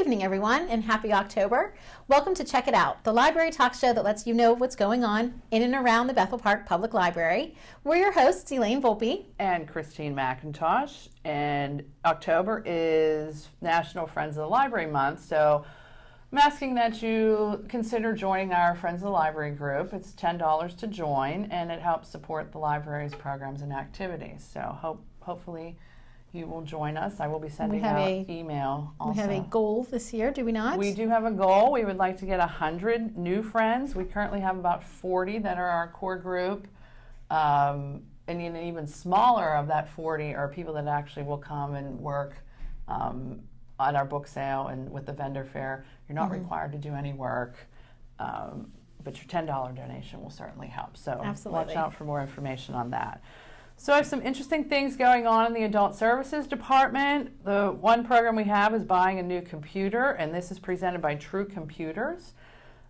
evening, everyone, and happy October. Welcome to Check It Out, the library talk show that lets you know what's going on in and around the Bethel Park Public Library. We're your hosts, Elaine Volpe and Christine McIntosh, and October is National Friends of the Library Month, so I'm asking that you consider joining our Friends of the Library group. It's $10 to join, and it helps support the library's programs and activities. So hopefully you will join us. I will be sending out email also. We have a goal this year, do we not? We do have a goal. We would like to get 100 new friends. We currently have about 40 that are our core group. And even smaller of that 40 are people that actually will come and work on our book sale and with the vendor fair. You're not required to do any work, but your $10 donation will certainly help. So Absolutely. Watch out for more information on that. So I have some interesting things going on in the Adult Services Department. The one program we have is buying a new computer, and this is presented by True Computers.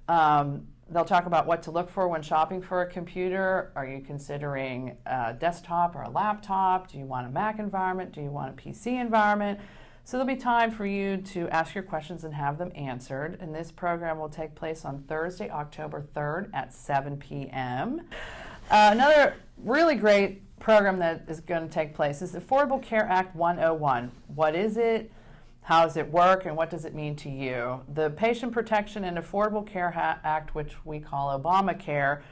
They'll talk about what to look for when shopping for a computer. Are you considering a desktop or a laptop? Do you want a Mac environment? Do you want a PC environment? So there'll be time for you to ask your questions and have them answered. And this program will take place on Thursday, October 3rd at 7 p.m. Another really great program that is going to take place is the Affordable Care Act 101. What is it? How does it work? And what does it mean to you? The Patient Protection and Affordable Care Act, which we call Obamacare,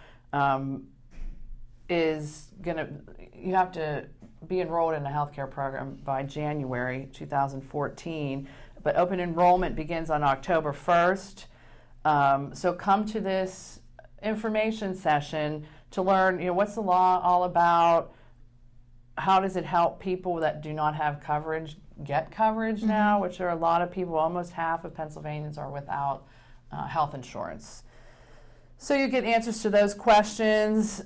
is going to, you have to be enrolled in a healthcare program by January 2014, but open enrollment begins on October 1st. So come to this information session to learn, what's the law all about? How does it help people that do not have coverage get coverage now, which are a lot of people, almost half of Pennsylvanians are without health insurance. So you get answers to those questions,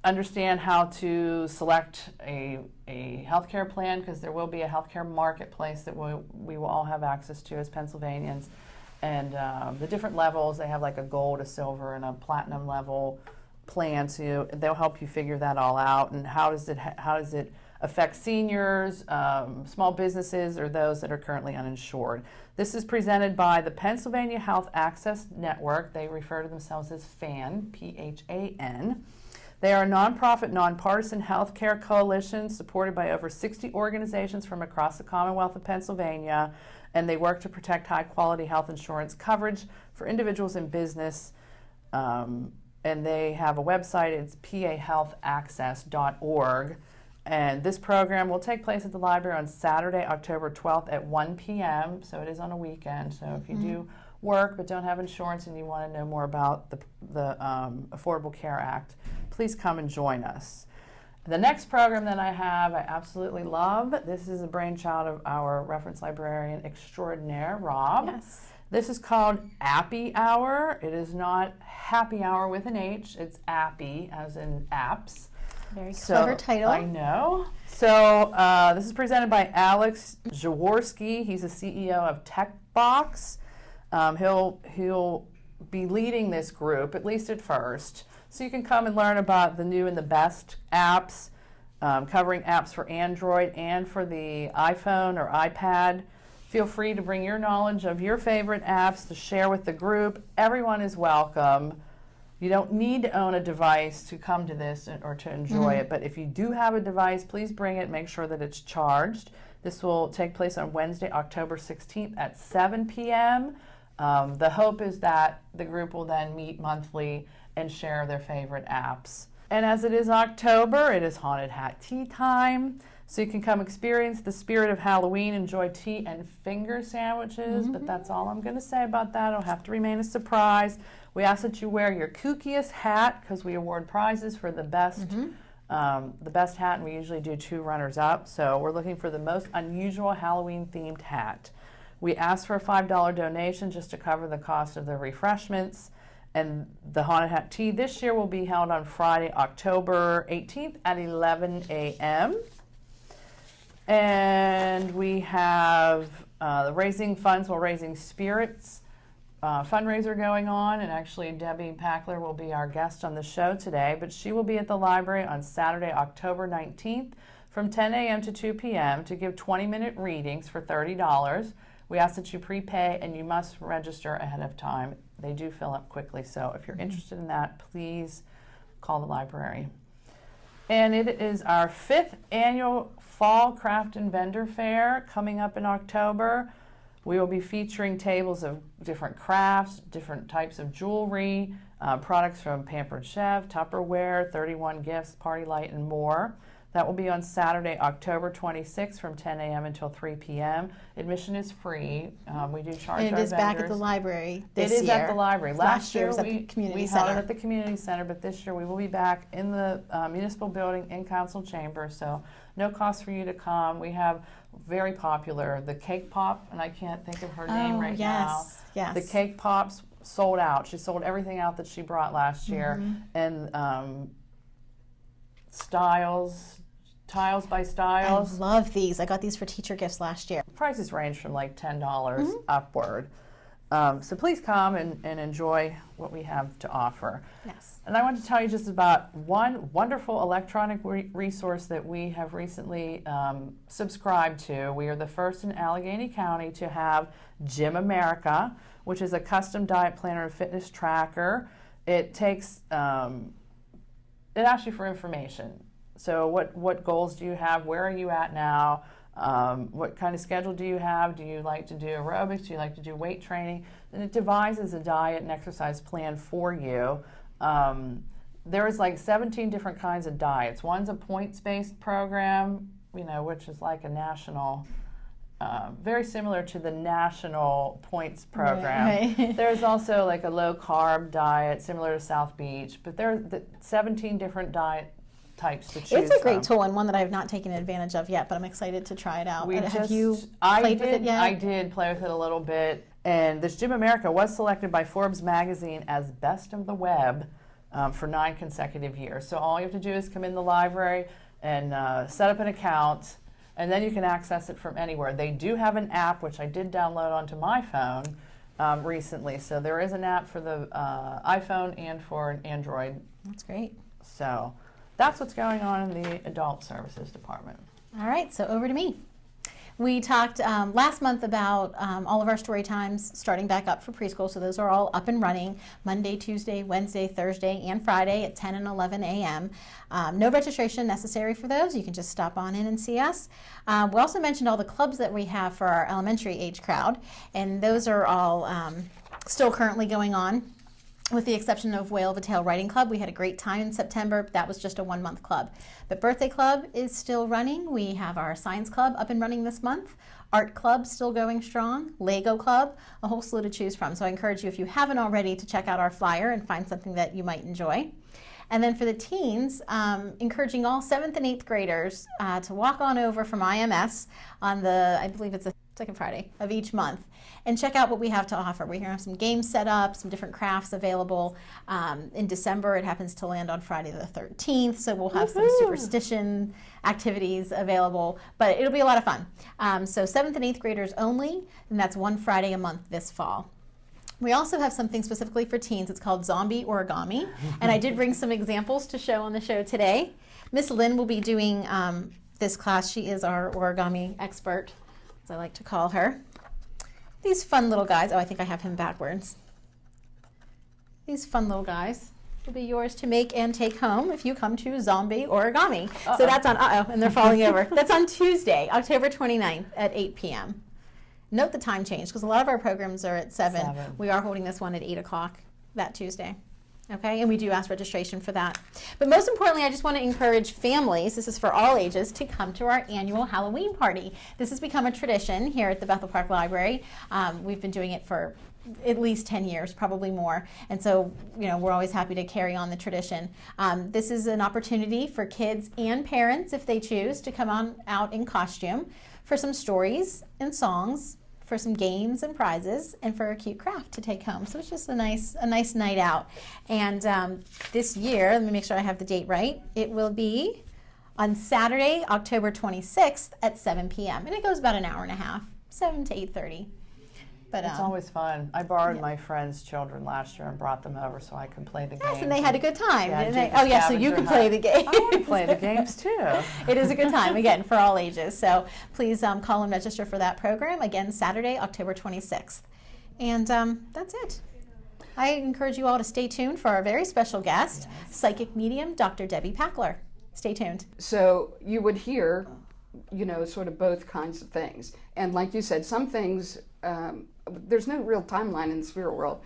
understand how to select a healthcare plan, because there will be a healthcare marketplace that we will all have access to as Pennsylvanians. And the different levels, they have like a gold, a silver, and a platinum level plan. So they'll help you figure that all out. And how does it affect seniors, small businesses, or those that are currently uninsured? This is presented by the Pennsylvania Health Access Network. They refer to themselves as PHAN, P-H-A-N. They are a nonprofit, nonpartisan healthcare coalition supported by over 60 organizations from across the Commonwealth of Pennsylvania, and they work to protect high-quality health insurance coverage for individuals and business. And they have a website. It's pahealthaccess.org. And this program will take place at the library on Saturday, October 12th at 1 p.m. So it is on a weekend. So if you do work but don't have insurance and you want to know more about the Affordable Care Act, please come and join us. The next program that I have, I absolutely love. This is a brainchild of our reference librarian extraordinaire, Rob. Yes. This is called Appy Hour. It is not happy hour with an H. It's Appy, as in apps. Very clever title. I know. So this is presented by Alex Jaworski. He's the CEO of TechBox. He'll be leading this group, at least at first. So you can come and learn about the new and the best apps, covering apps for Android and for the iPhone or iPad. Feel free to bring your knowledge of your favorite apps to share with the group. Everyone is welcome. You don't need to own a device to come to this or to enjoy it, but if you do have a device, please bring it. Make sure that it's charged. This will take place on Wednesday, October 16th at 7 p.m. The hope is that the group will then meet monthly and share their favorite apps. And as it is October, it is Haunted Hat Tea time. So you can come experience the spirit of Halloween, enjoy tea and finger sandwiches, but that's all I'm going to say about that. It'll have to remain a surprise. We ask that you wear your kookiest hat, because we award prizes for the best hat, and we usually do 2 runners-up. So we're looking for the most unusual Halloween-themed hat. We ask for a $5 donation just to cover the cost of the refreshments. And the Haunted Hat Tea this year will be held on Friday, October 18th at 11 a.m. And we have the Raising Funds While Raising Spirits fundraiser going on, and actually Debbie Packler will be our guest on the show today, but she will be at the library on Saturday, October 19th from 10 a.m. to 2 p.m. to give 20-minute readings for $30. We ask that you prepay, and you must register ahead of time. They do fill up quickly, so if you're interested in that, please call the library. And it is our 5th annual Fall Craft and Vendor Fair coming up in October. We will be featuring tables of different crafts, different types of jewelry, products from Pampered Chef, Tupperware, 31 Gifts, Party Light, and more. That will be on Saturday, October 26th from 10 a.m. until 3 p.m. Admission is free. We do charge our vendors. And it is back at the library this year. It is year. at the library. Last year was at the community center. We held it at the community center, but this year we will be back in the municipal building in council chambers, so no cost for you to come. We have very popular, the Cake Pop, and I can't think of her name right now. Yes. The Cake Pops sold out. She sold everything out that she brought last year. And Tiles by Styles. I love these. I got these for teacher gifts last year. Prices range from like $10 upward. So please come and enjoy what we have to offer. Yes. And I want to tell you just about one wonderful electronic resource that we have recently subscribed to. We are the first in Allegheny County to have Gym America, which is a custom diet planner and fitness tracker. It takes, it asks you for information. So what goals do you have? Where are you at now? What kind of schedule do you have? Do you like to do aerobics? Do you like to do weight training? And it devises a diet and exercise plan for you. There is like 17 different kinds of diets. One's a points-based program, which is like a national, very similar to the national points program. Right. There's also like a low-carb diet, similar to South Beach, but there are 17 different diet types to choose It's a great from. tool and one that I have not taken advantage of yet, but I'm excited to try it out. Have you I played with it yet? I did play with it a little bit, and this Gym America was selected by Forbes magazine as Best of the Web for 9 consecutive years. So all you have to do is come in the library and set up an account, and then you can access it from anywhere. They do have an app, which I did download onto my phone recently. So there is an app for the iPhone and for an Android. That's great. So that's what's going on in the Adult Services Department. All right, so over to me. We talked last month about all of our story times starting back up for preschool, so those are all up and running Monday, Tuesday, Wednesday, Thursday, and Friday at 10 and 11 a.m. No registration necessary for those. You can just stop on in and see us. We also mentioned all the clubs that we have for our elementary age crowd, and those are all still currently going on. With the exception of Whale of a Tale Writing Club, we had a great time in September, but that was just a 1-month club. But Birthday Club is still running. We have our Science Club up and running this month. Art Club still going strong. Lego Club, a whole slew to choose from. So I encourage you, if you haven't already, to check out our flyer and find something that you might enjoy. And then for the teens, encouraging all 7th and 8th graders to walk on over from IMS on the, I believe it's the second Friday of each month, and check out what we have to offer. We're going to have some games set up, some different crafts available. In December, it happens to land on Friday the 13th, so we'll have some superstition activities available, but it'll be a lot of fun. So 7th and 8th graders only, and that's one Friday a month this fall. We also have something specifically for teens. It's called Zombie Origami, and I did bring some examples to show on the show today. Miss Lynn will be doing this class. She is our origami expert, as I like to call her. These fun little guys. Oh, I think I have him backwards. These fun little guys will be yours to make and take home if you come to Zombie Origami. So that's on, and they're falling over. That's on Tuesday, October 29th at 8 p.m. Note the time change, because a lot of our programs are at 7. We are holding this one at 8 o'clock that Tuesday. Okay, and we do ask registration for that. But most importantly, I just want to encourage families, this is for all ages, to come to our annual Halloween party. This has become a tradition here at the Bethel Park Library. We've been doing it for at least 10 years, probably more. And so, we're always happy to carry on the tradition. This is an opportunity for kids and parents, if they choose, to come on out in costume for some stories and songs, for some games and prizes, and for a cute craft to take home. So it's just a nice night out. And this year, let me make sure I have the date right, it will be on Saturday, October 26th at 7 p.m. And it goes about an hour and a half, 7 to 8:30. But It's always fun. I borrowed my friend's children last year and brought them over so I could play the games. Yes, and they had a good time, Yeah, didn't do they? the Oh, yeah, so you scavenger can play hunt. the game. I want to play the games too. It is a good time, again, for all ages. So please call and register for that program. Again, Saturday, October 26th. And that's it. I encourage you all to stay tuned for our very special guest, psychic medium, Dr. Debbie Packler. Stay tuned. So you would hear, sort of both kinds of things. And like you said, some things, there's no real timeline in the spirit world.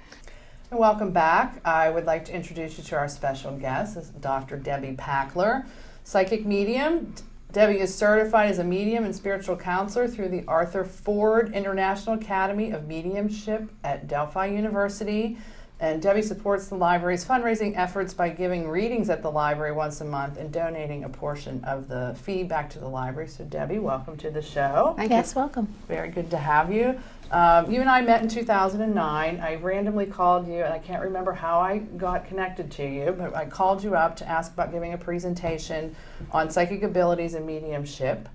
And welcome back. I would like to introduce you to our special guest, this is Dr. Debbie Packler, psychic medium. Debbie is certified as a medium and spiritual counselor through the Arthur Ford International Academy of Mediumship at Delphi University. And Debbie supports the library's fundraising efforts by giving readings at the library once a month and donating a portion of the fee back to the library. So Debbie, welcome to the show. Thank Yes, welcome. Very good to have you. You and I met in 2009. I randomly called you, and I can't remember how I got connected to you, but I called you up to ask about giving a presentation on psychic abilities and mediumship.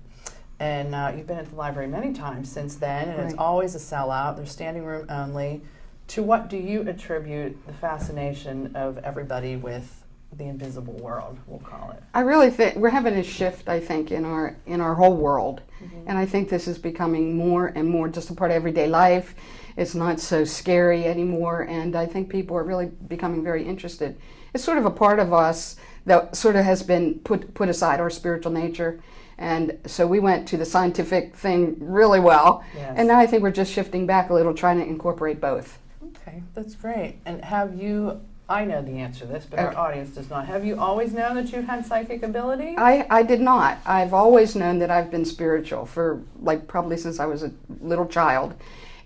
And you've been at the library many times since then, and it's Right. always a sellout. There's standing room only. To what do you attribute the fascination of everybody with the invisible world, we'll call it? I really think we're having a shift, I think, in our whole world. And I think this is becoming more and more just a part of everyday life. It's not so scary anymore, and I think people are really becoming very interested. It's sort of a part of us that sort of has been put aside, our spiritual nature. And so we went to the scientific thing really well. Yes. And now I think we're just shifting back a little, trying to incorporate both. Okay, that's great. And have you, I know the answer to this, but our Okay. audience does not. Have you always known that you've had psychic ability? I did not. I've always known that I've been spiritual for probably since I was a little child,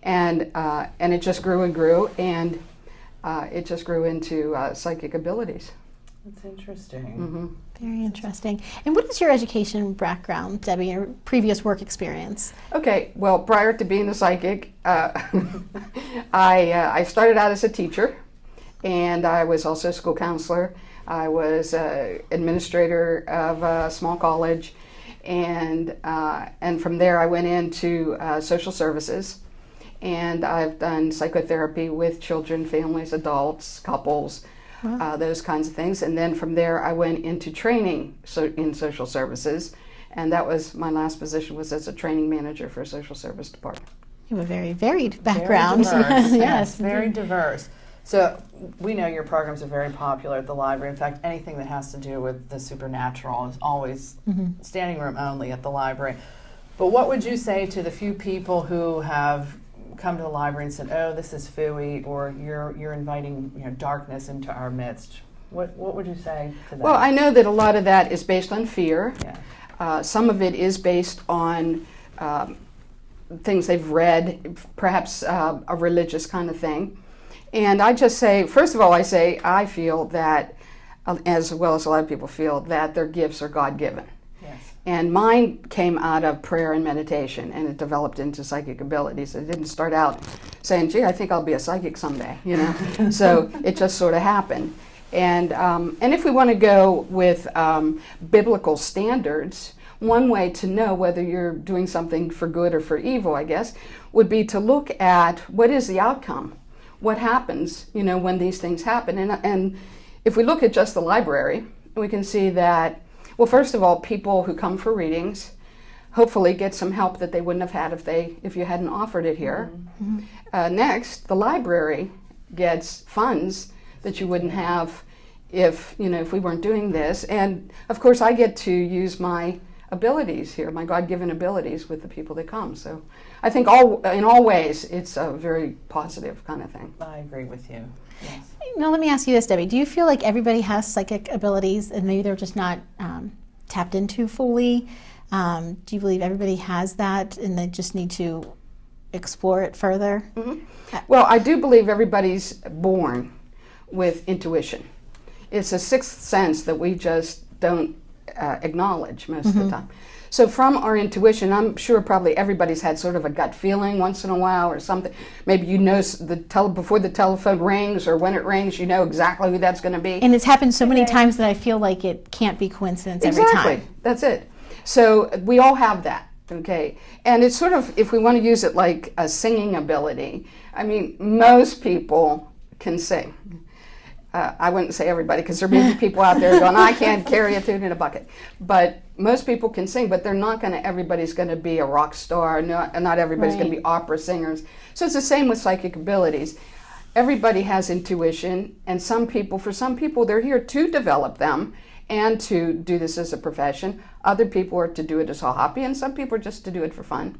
and it just grew and grew, and it just grew into psychic abilities. That's interesting. Hmm. Very interesting. And what is your education background, Debbie, your previous work experience? Okay, well, prior to being a psychic, I started out as a teacher, and I was also a school counselor. I was administrator of a small college, and from there I went into social services, and I've done psychotherapy with children, families, adults, couples, those kinds of things. And then from there I went into training in social services, and that was my last position, was as a training manager for a social service department. You have a very varied background. Very diverse. Yes. very diverse. So we know your programs are very popular at the library. In fact, anything that has to do with the supernatural is always standing room only at the library. But what would you say to the few people who have come to the library and said, "Oh, this is phooey," or "You're inviting darkness into our midst"? What would you say to them? Well, I know that a lot of that is based on fear. Yeah. Some of it is based on things they've read, perhaps a religious kind of thing. And I just say, first of all, I feel that, as well as a lot of people feel, that their gifts are God-given. Yes. And mine came out of prayer and meditation, and it developed into psychic abilities. It didn't start out saying, "Gee, I think I'll be a psychic someday," So it just sort of happened. And if we want to go with biblical standards, one way to know whether you're doing something for good or for evil, I guess, would be to look at what is the outcome. What happens, when these things happen. And if we look at just the library, we can see that, well, first of all, people who come for readings hopefully get some help that they wouldn't have had if you hadn't offered it here. Mm-hmm. Next, the library gets funds that you wouldn't have if we weren't doing this. And of course, I get to use my abilities here, my God-given abilities with the people that come. So I think in all ways, it's a very positive kind of thing. I agree with you. Yes. Now, let me ask you this, Debbie. Do you feel like everybody has psychic abilities and maybe they're just not tapped into fully? Do you believe everybody has that and they just need to explore it further? Mm-hmm. Well, I do believe everybody's born with intuition. It's a sixth sense that we just don't acknowledge most of the time. So from our intuition, I'm sure probably everybody's had sort of a gut feeling once in a while or something. Maybe before the telephone rings or when it rings, you know exactly who that's going to be. And it's happened so many times that I feel like it can't be coincidence every time. Exactly. That's it. So we all have that. Okay, and it's sort of, if we want to use it like a singing ability, I mean, most people can sing. I wouldn't say everybody, because there may be people out there going, I can't carry a tune in a bucket. But most people can sing, but they're not going to, everybody's going to be a rock star, not everybody's going to be opera singers. So it's the same with psychic abilities. Everybody has intuition, and for some people, they're here to develop them and to do this as a profession. Other people are to do it as a hobby, and some people are just to do it for fun.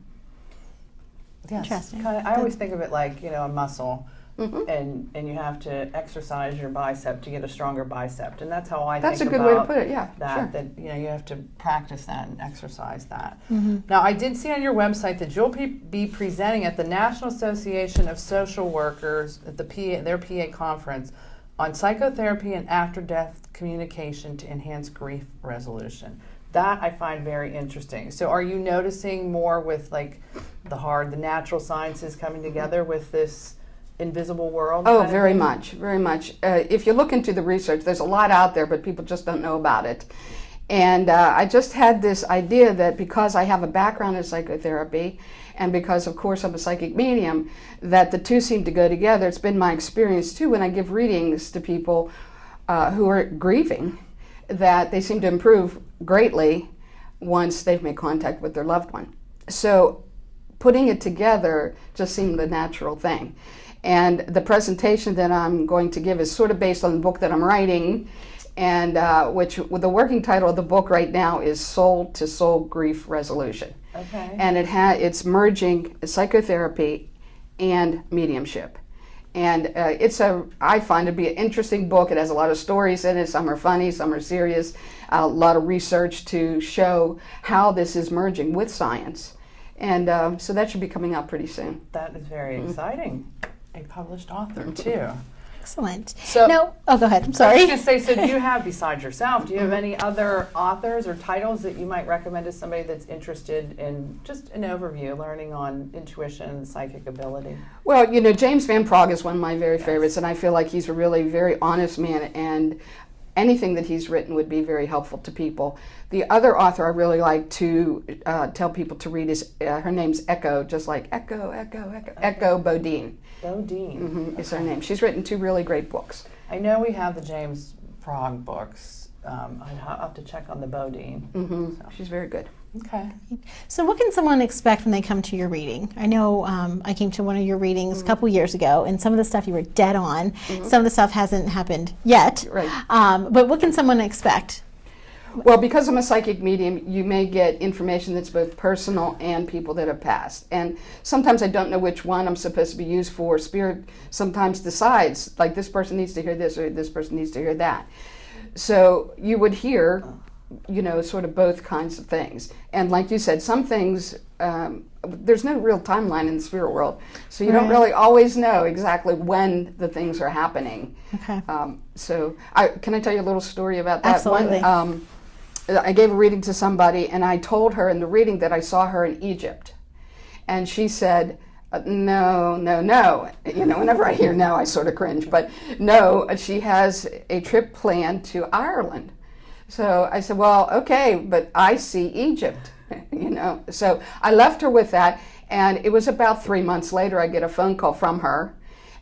Yes. Interesting. I always think of it like, a muscle. And you have to exercise your bicep to get a stronger bicep, and that's how I think about That's a good way to put it. Yeah, sure. that you have to practice that and exercise that. Now, I did see on your website that you'll be presenting at the National Association of Social Workers at their PA conference on psychotherapy and after-death communication to enhance grief resolution. That I find very interesting. So, are you noticing more with like the natural sciences coming together with this invisible world? Oh, very much, very much. If you look into the research, there's a lot out there, but people just don't know about it. And I just had this idea that because I have a background in psychotherapy, and because, of course, I'm a psychic medium, that the two seem to go together. It's been my experience, too, when I give readings to people who are grieving, that they seem to improve greatly once they've made contact with their loved one. So putting it together just seemed a natural thing. And the presentation that I'm going to give is sort of based on the book that I'm writing, and the working title of the book right now is Soul to Soul Grief Resolution. Okay. And it's merging psychotherapy and mediumship. And I find it to be an interesting book. It has a lot of stories in it. Some are funny, some are serious. A lot of research to show how this is merging with science. And so that should be coming out pretty soon. That is very exciting. A published author, too. Excellent. So, go ahead. I'm I was sorry. going to say, so do you have, besides yourself, do you have any other authors or titles that you might recommend to somebody that's interested in just an overview, learning on intuition and psychic ability? Well, James Van Praagh is one of my very favorites, and I feel like he's a really very honest man, and anything that he's written would be very helpful to people. The other author I really like to tell people to read is, her name's Echo, just like Echo Bodine. Bodine. Is her name. She's written 2 really great books. I know we have the James Praagh books. I'd have to check on the Bodine. So. She's very good. Okay. So what can someone expect when they come to your reading? I know I came to one of your readings a couple years ago, and some of the stuff you were dead on. Some of the stuff hasn't happened yet. Right. But what can someone expect? Well, because I'm a psychic medium, you may get information that's both personal and people that have passed. And sometimes I don't know which one I'm supposed to be used for. Spirit sometimes decides, like, this person needs to hear this or this person needs to hear that. So you would hear, sort of both kinds of things. And like you said, some things, there's no real timeline in the spirit world. So you don't really always know exactly when the things are happening. Okay. Can I tell you a little story about that? Absolutely. I gave a reading to somebody, and I told her in the reading that I saw her in Egypt. And she said, no. Whenever I hear no, I sort of cringe. But no, she has a trip planned to Ireland. So I said, well, okay, but I see Egypt, So I left her with that, and it was about 3 months later, I get a phone call from her,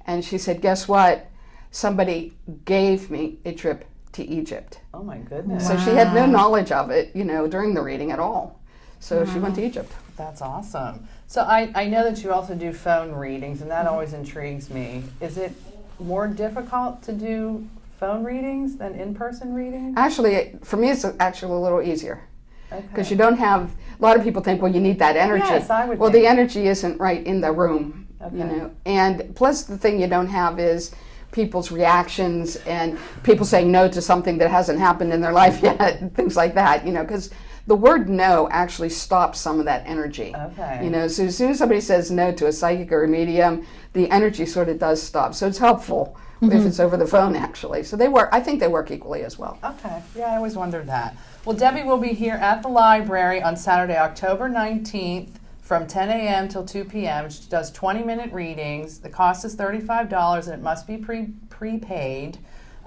and she said, guess what? Somebody gave me a trip to Egypt. Oh, my goodness. So she had no knowledge of it, during the reading at all. So she went to Egypt. That's awesome. So I know that you also do phone readings, and that always intrigues me. Is it more difficult to do phone readings than in-person readings? Actually, for me, it's actually a little easier. Because Okay. you don't have, a lot of people think, well, you need that energy. Yes, I would Well, think. the energy isn't right in the room, Okay. And plus the thing you don't have is people's reactions and people saying no to something that hasn't happened in their life yet, things like that, because the word no actually stops some of that energy. Okay. So as soon as somebody says no to a psychic or a medium, the energy sort of does stop. So it's helpful if it's over the phone, actually. So I think they work equally as well. Okay. Yeah, I always wondered that. Well, Debbie will be here at the library on Saturday, October 19th from 10 a.m. till 2 p.m. She does 20-minute readings. The cost is $35, and it must be prepaid.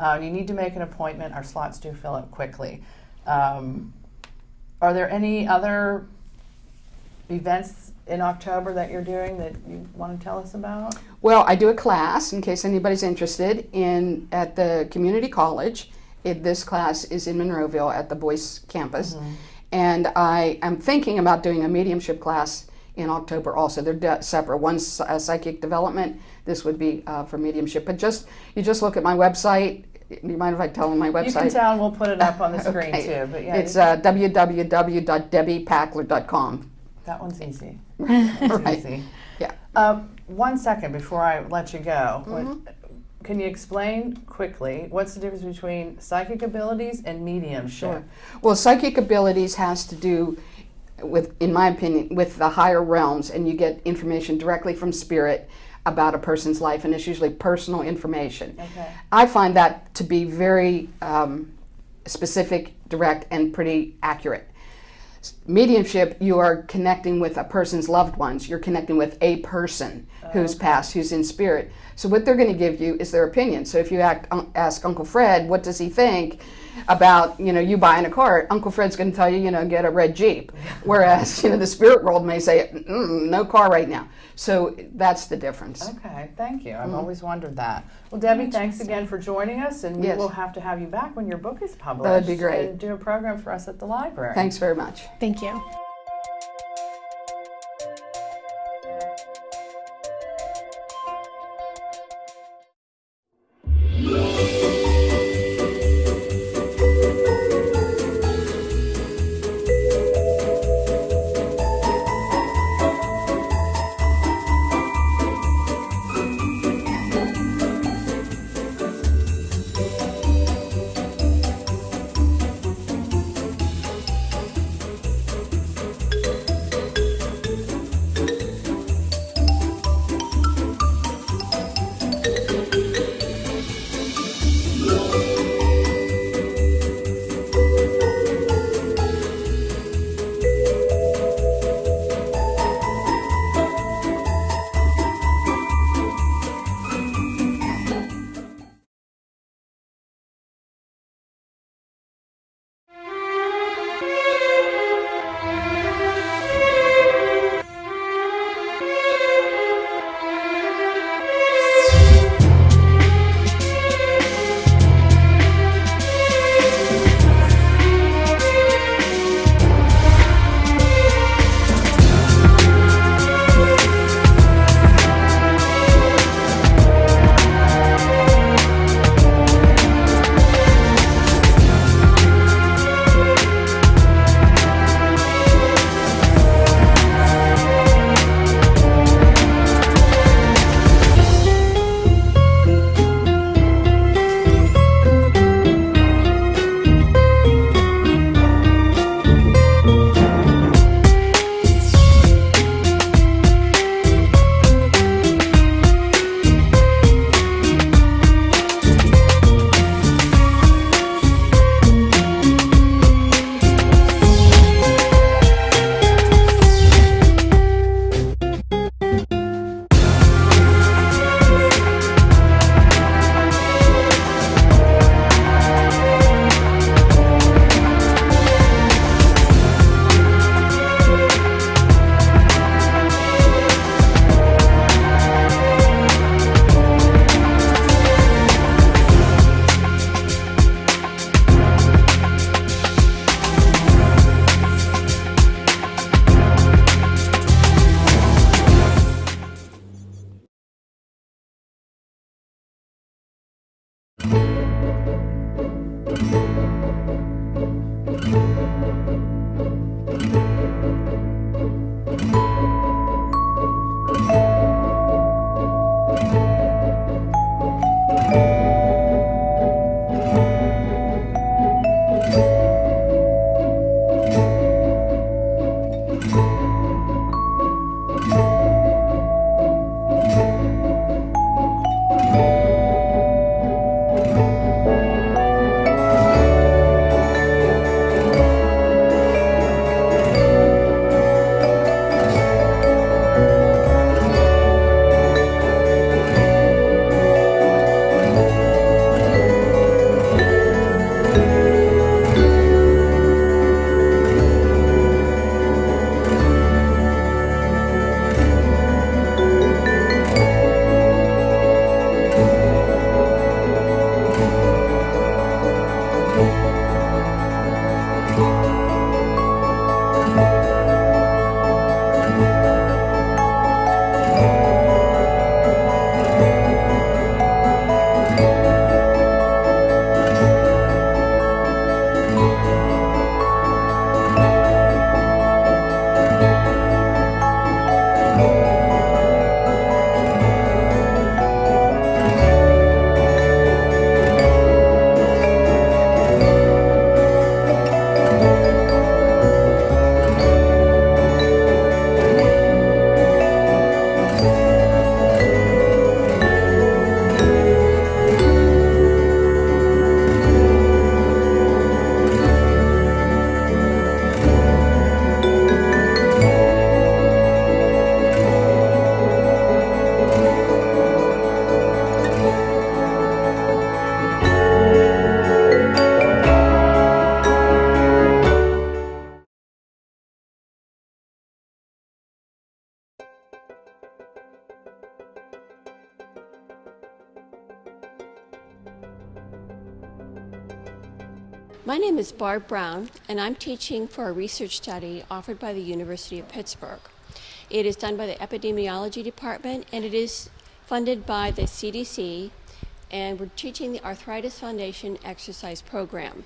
You need to make an appointment. Our slots do fill up quickly. Are there any other events in October that you're doing that you want to tell us about? Well, I do a class, in case anybody's interested, at the community college. This class is in Monroeville at the Boyce campus. And I am thinking about doing a mediumship class in October also. They're separate. One's psychic development. This would be for mediumship. But you just look at my website. Do you mind if I tell them my website? You can tell, and we'll put it up on the screen Okay. too. But yeah, It's www.debbiepackler.com. that one's easy. That's Right. easy. Yeah. 1 second before I let you go. Can you explain quickly what's the difference between psychic abilities and mediumship? Sure. Well, psychic abilities has to do with, in my opinion, with the higher realms, and you get information directly from spirit about a person's life, and it's usually personal information. Okay. I find that to be very specific, direct, and pretty accurate. Mediumship, you are connecting with a person's loved ones. You're connecting with a person who's passed, who's in spirit. So what they're going to give you is their opinion. So if you ask Uncle Fred, what does he think about, you buying a car? Uncle Fred's going to tell you, get a red Jeep. Whereas, the spirit world may say, no car right now. So that's the difference. Okay, thank you. I've always wondered that. Well, Debbie, thanks again for joining us, and we Yes. will have to have you back when your book is published. That would be great. And do a program for us at the library. Thanks very much. Thank you. My name is Barb Brown, and I'm teaching for a research study offered by the University of Pittsburgh. It is done by the Epidemiology Department, and it is funded by the CDC, and we're teaching the Arthritis Foundation exercise program.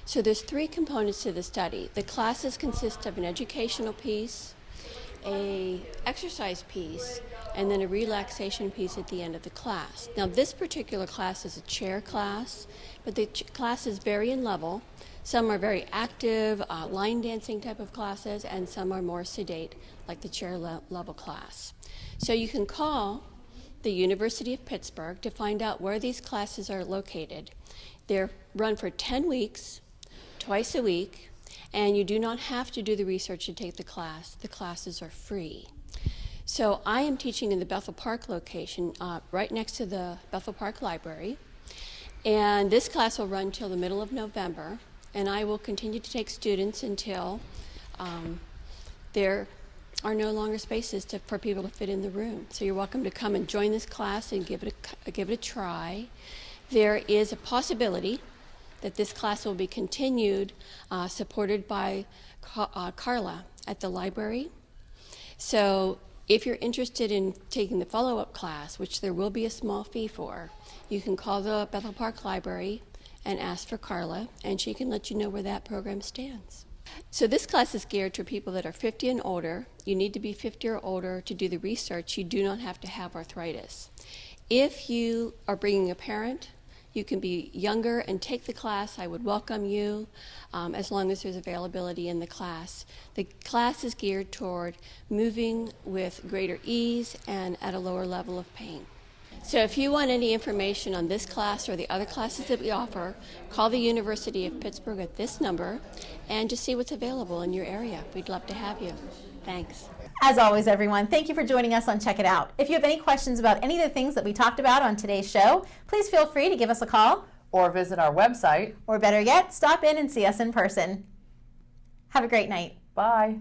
So there's 3 components to the study. The classes consist of an educational piece, an exercise piece, and then a relaxation piece at the end of the class. Now this particular class is a chair class, but the classes vary in level. Some are very active, line dancing type of classes, and some are more sedate, like the chair level class. So you can call the University of Pittsburgh to find out where these classes are located. They're run for 10 weeks, twice a week, and you do not have to do the research to take the class. The classes are free. So I am teaching in the Bethel Park location, right next to the Bethel Park Library, and this class will run till the middle of November, and I will continue to take students until there are no longer spaces for people to fit in the room. So you're welcome to come and join this class and give it a try. There is a possibility that this class will be continued, supported by Carla at the library. So if you're interested in taking the follow-up class, which there will be a small fee for, you can call the Bethel Park Library and ask for Carla, and she can let you know where that program stands. So this class is geared to people that are 50 and older. You need to be 50 or older to do the research. You do not have to have arthritis. If you are bringing a parent, you can be younger and take the class. I would welcome you as long as there's availability in the class. The class is geared toward moving with greater ease and at a lower level of pain. So if you want any information on this class or the other classes that we offer, call the University of Pittsburgh at this number and just see what's available in your area. We'd love to have you. Thanks. As always, everyone, thank you for joining us on Check It Out. If you have any questions about any of the things that we talked about on today's show, please feel free to give us a call. Or visit our website. Or better yet, stop in and see us in person. Have a great night. Bye.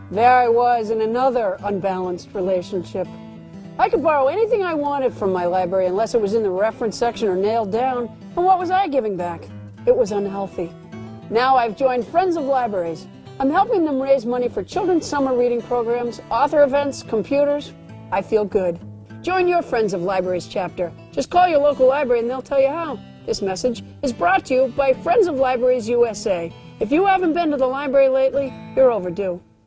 There I was in another unbalanced relationship. I could borrow anything I wanted from my library unless it was in the reference section or nailed down. And what was I giving back? It was unhealthy. Now I've joined Friends of Libraries. I'm helping them raise money for children's summer reading programs, author events, computers. I feel good. Join your Friends of Libraries chapter. Just call your local library and they'll tell you how. This message is brought to you by Friends of Libraries USA. If you haven't been to the library lately, you're overdue.